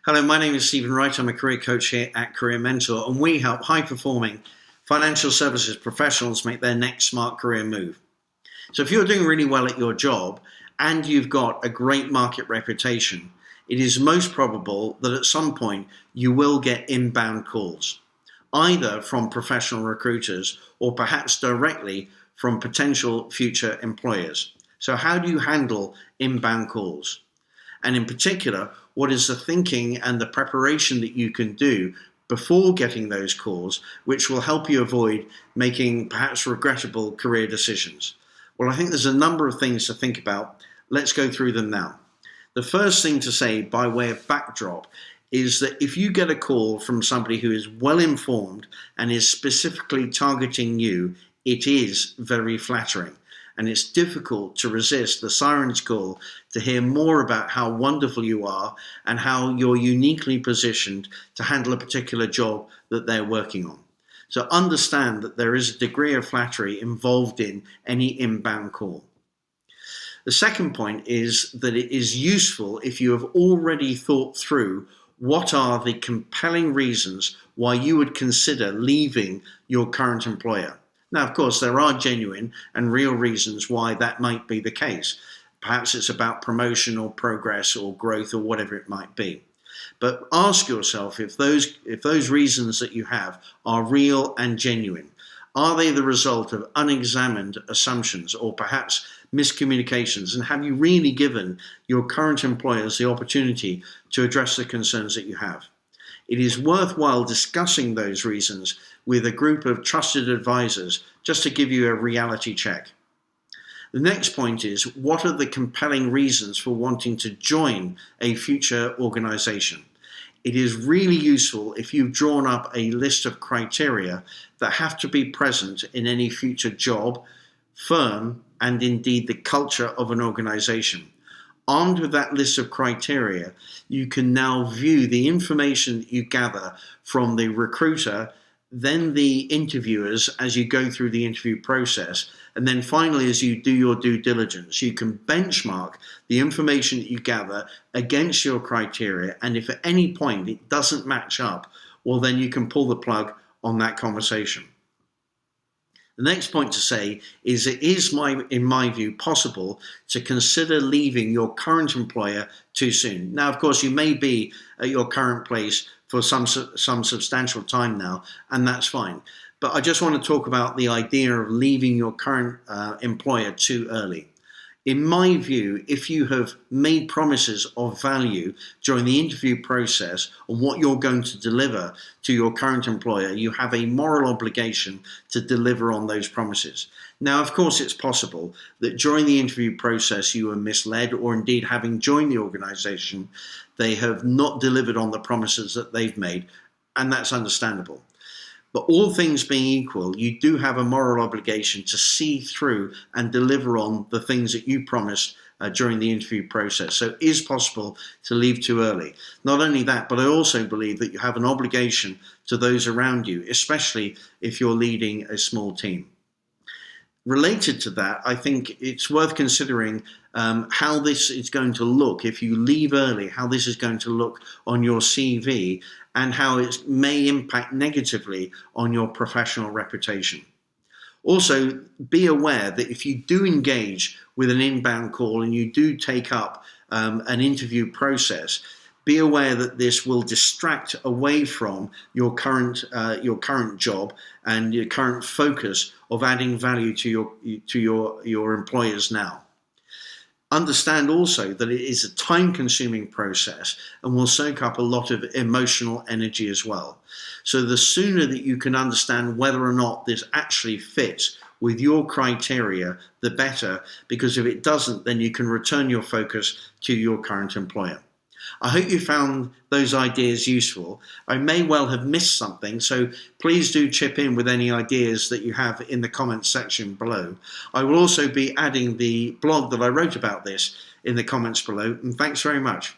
Hello, my name is Stephen Wright. I'm a career coach here at Career Mentor, and we help high-performing financial services professionals make their next smart career move. So if you're doing really well at your job and you've got a great market reputation, it is most probable that at some point you will get inbound calls, either from professional recruiters or perhaps directly from potential future employers. So how do you handle inbound calls? And in particular, what is the thinking and the preparation that you can do before getting those calls, which will help you avoid making perhaps regrettable career decisions? Well, I think there's a number of things to think about. Let's go through them now. The first thing to say by way of backdrop is that if you get a call from somebody who is well informed and is specifically targeting you, it is very flattering. And it's difficult to resist the siren's call to hear more about how wonderful you are and how you're uniquely positioned to handle a particular job that they're working on. So understand that there is a degree of flattery involved in any inbound call. The second point is that it is useful if you have already thought through what are the compelling reasons why you would consider leaving your current employer. Now, of course, there are genuine and real reasons why that might be the case. Perhaps it's about promotion or progress or growth or whatever it might be. But ask yourself if those reasons that you have are real and genuine. Are they the result of unexamined assumptions or perhaps miscommunications? And have you really given your current employers the opportunity to address the concerns that you have? It is worthwhile discussing those reasons with a group of trusted advisors just to give you a reality check. The next point is, what are the compelling reasons for wanting to join a future organization? It is really useful if you've drawn up a list of criteria that have to be present in any future job, firm, and indeed the culture of an organization. Armed with that list of criteria, you can now view the information that you gather from the recruiter, then the interviewers as you go through the interview process, and then finally as you do your due diligence. You can benchmark the information that you gather against your criteria, and if at any point it doesn't match up, well then you can pull the plug on that conversation. The next point to say is it is, in my view, possible to consider leaving your current employer too soon. Now, of course, you may be at your current place for some substantial time now, and that's fine. But I just want to talk about the idea of leaving your current employer too early. In my view, if you have made promises of value during the interview process on what you're going to deliver to your current employer, you have a moral obligation to deliver on those promises. Now, of course, it's possible that during the interview process you were misled, or indeed having joined the organization, they have not delivered on the promises that they've made, and that's understandable. But all things being equal, you do have a moral obligation to see through and deliver on the things that you promised during the interview process. So it is possible to leave too early. Not only that, but I also believe that you have an obligation to those around you, especially if you're leading a small team. Related to that, I think it's worth considering how this is going to look if you leave early, how this is going to look on your CV, and how it may impact negatively on your professional reputation. Also, be aware that if you do engage with an inbound call and you do take up an interview process, be aware that this will distract away from your current job and your current focus of adding value to your employers now. Understand also that it is a time-consuming process and will soak up a lot of emotional energy as well. So the sooner that you can understand whether or not this actually fits with your criteria, the better, because if it doesn't, then you can return your focus to your current employer. I hope you found those ideas useful. I may well have missed something, so please do chip in with any ideas that you have in the comments section below. I will also be adding the blog that I wrote about this in the comments below, and thanks very much.